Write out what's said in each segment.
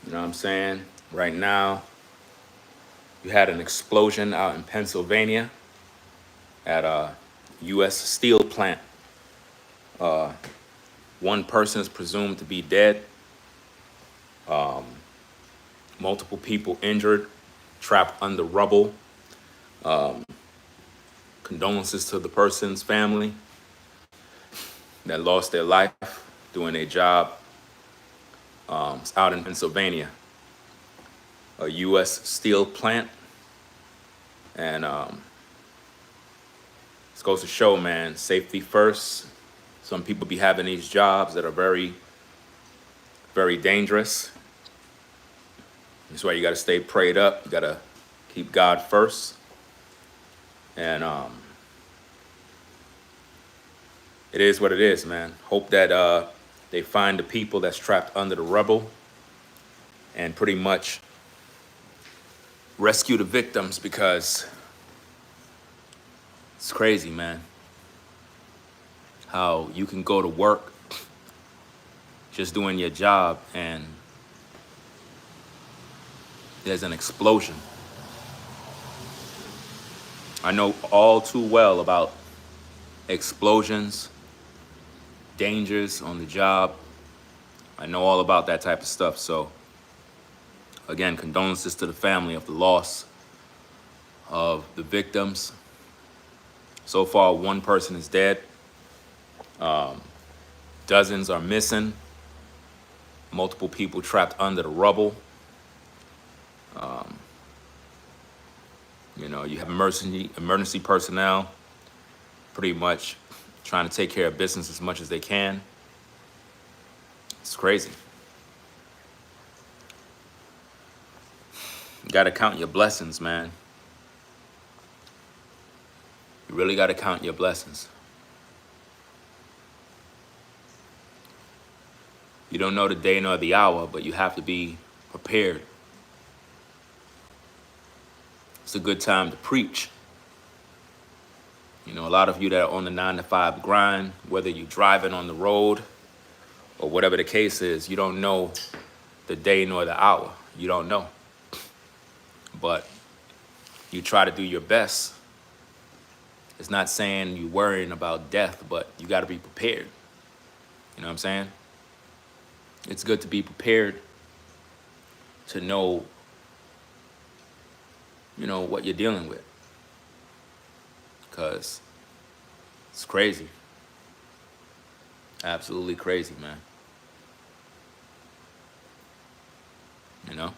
You know what I'm saying? Right now, you had an explosion out in Pennsylvania at a U.S. steel plant. One person is presumed to be dead, multiple people injured, trapped under rubble. Condolences to the person's family that lost their life doing their job. It's out in Pennsylvania, a U.S. steel plant. And this goes to show, man, safety first. Some people be having these jobs that are very, very dangerous. That's why you got to stay prayed up. You got to keep God first. And it is what it is, man. Hope that they find the people that's trapped under the rubble and pretty much rescue the victims, because it's crazy, man. How you can go to work just doing your job and there's an explosion. I know all too well about explosions, dangers on the job. I know all about that type of stuff. So, again, condolences to the family of the loss of the victims. So far, one person is dead. Dozens are missing. Multiple people trapped under the rubble. You have emergency personnel pretty much trying to take care of business as much as they can. It's crazy. You got to count your blessings, man. You really got to count your blessings. You don't know the day nor the hour, but you have to be prepared. It's a good time to preach. A lot of you that are on the 9-to-5 grind, whether you're driving on the road or whatever the case is, you don't know the day nor the hour. You don't know. But you try to do your best. It's not saying you're worrying about death, but you got to be prepared. You know what I'm saying? It's good to be prepared to know, what you're dealing with. Because it's crazy. Absolutely crazy, man. You know?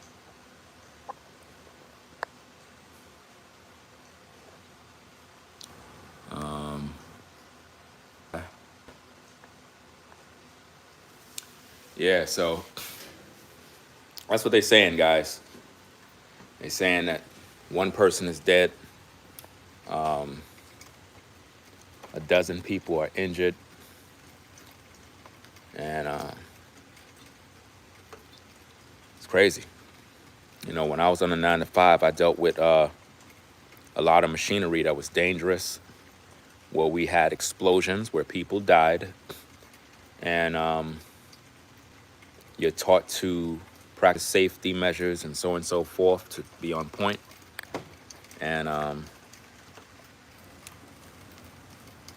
Yeah, so that's what they're saying, guys. They're saying that one person is dead. A dozen people are injured. And it's crazy. When I was on the 9-to-5, I dealt with a lot of machinery that was dangerous, where we had explosions, where people died. And you're taught to practice safety measures and so forth to be on point. And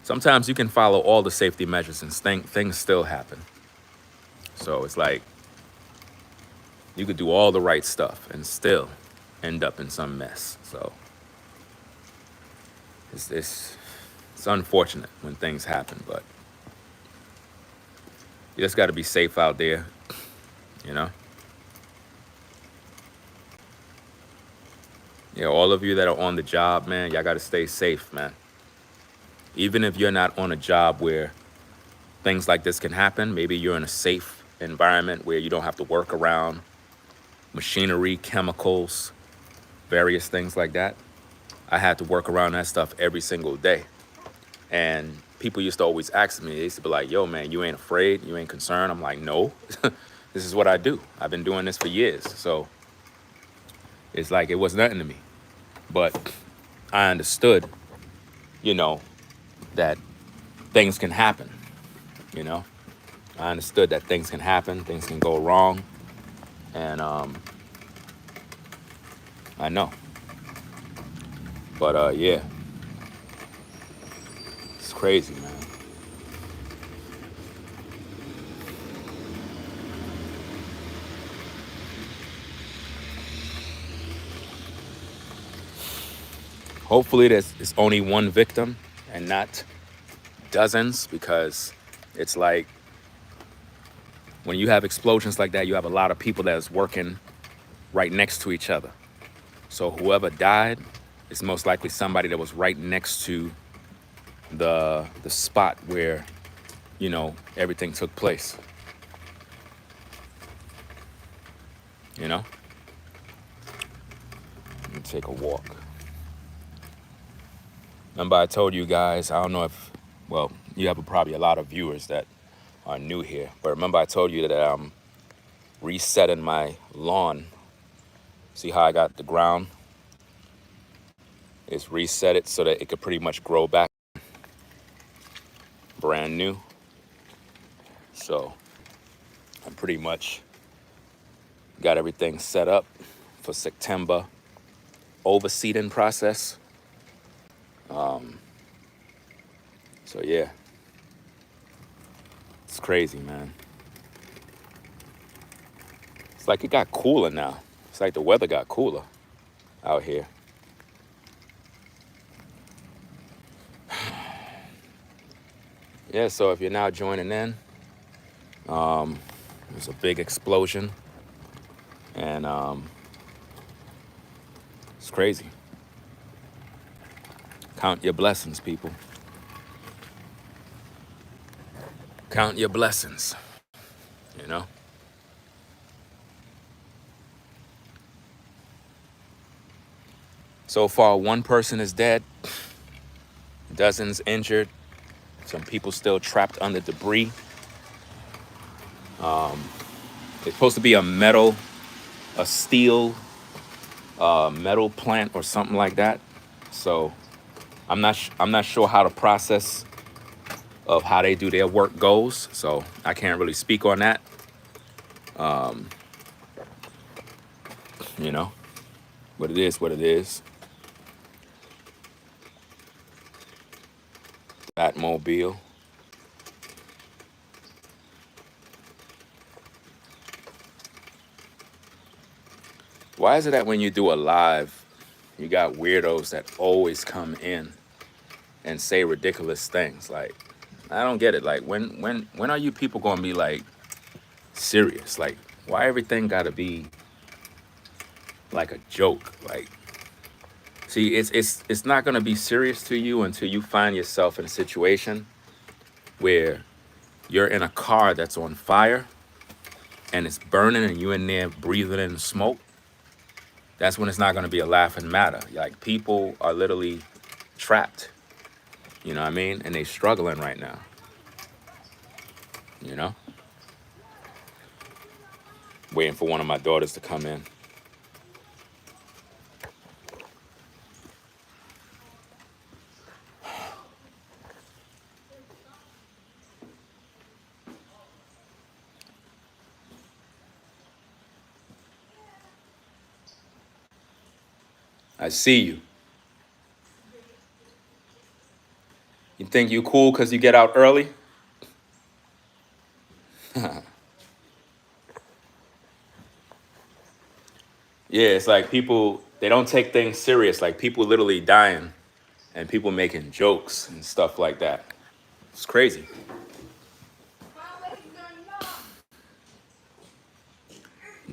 sometimes you can follow all the safety measures and things still happen. So it's like you could do all the right stuff and still end up in some mess. So it's unfortunate when things happen, but you just got to be safe out there, Yeah, all of you that are on the job, man, y'all got to stay safe, man. Even if you're not on a job where things like this can happen, maybe you're in a safe environment where you don't have to work around machinery, chemicals, various things like that. I had to work around that stuff every single day. And people used to always ask me, they used to be like, yo, man, you ain't afraid? You ain't concerned? I'm like, no, this is what I do. I've been doing this for years. So it's like it was nothing to me. But I understood, that things can happen, I understood that things can happen, things can go wrong. And I know. But yeah, it's crazy, man. Hopefully it's only one victim and not dozens, because it's like when you have explosions like that, you have a lot of people that is working right next to each other. So whoever died is most likely somebody that was right next to the spot where, everything took place. You know? Let me take a walk. Remember I told you guys, I don't know if, well, you have probably a lot of viewers that are new here, but remember I told you that I'm resetting my lawn. See how I got the ground? It's reset it so that it could pretty much grow back brand new. So I'm pretty much got everything set up for September overseeding process. So yeah, it's crazy, man. It's like it got cooler now. It's like the weather got cooler out here. Yeah, so if you're now joining in, there's a big explosion, and it's crazy. Count your blessings, people. Count your blessings, you know? So far, one person is dead, dozens injured, some people still trapped under debris. It's supposed to be a steel metal plant or something like that. So I'm not sure how the process of how they do their work goes. So I can't really speak on that. But it is what it is. Batmobile. Why is it that when you do a live, you got weirdos that always come in and say ridiculous things? Like, I don't get it. Like, when are you people gonna be like serious? Like, why everything gotta be like a joke? Like, see, it's not gonna be serious to you until you find yourself in a situation where you're in a car that's on fire and it's burning and you're in there breathing in the smoke. That's when it's not gonna be a laughing matter. Like, people are literally trapped. You know what I mean? And they struggling right now. You know? Waiting for one of my daughters to come in. I see you. You think you cool because you get out early? Yeah, it's like people, they don't take things serious. Like, people literally dying and people making jokes and stuff like that. It's crazy.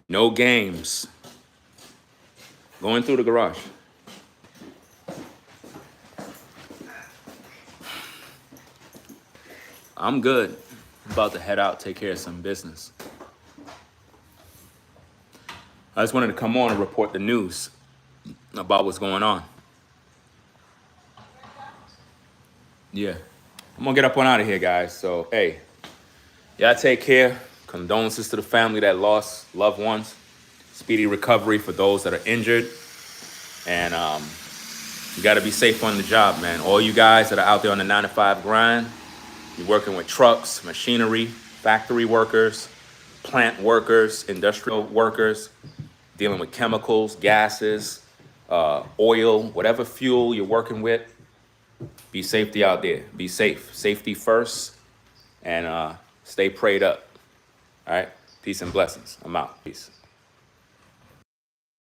No games. Going through the garage. I'm good. I'm about to head out, take care of some business. I just wanted to come on and report the news about what's going on. Yeah. I'm gonna get up on out of here, guys. So, hey, y'all take care. Condolences to the family that lost loved ones. Speedy recovery for those that are injured. And you gotta be safe on the job, man. All you guys that are out there on the 9 to 5 grind, you're working with trucks, machinery, factory workers, plant workers, industrial workers, dealing with chemicals, gases, oil, whatever fuel you're working with. Be safety out there. Be safe. Safety first, and stay prayed up. All right. Peace and blessings. I'm out. Peace.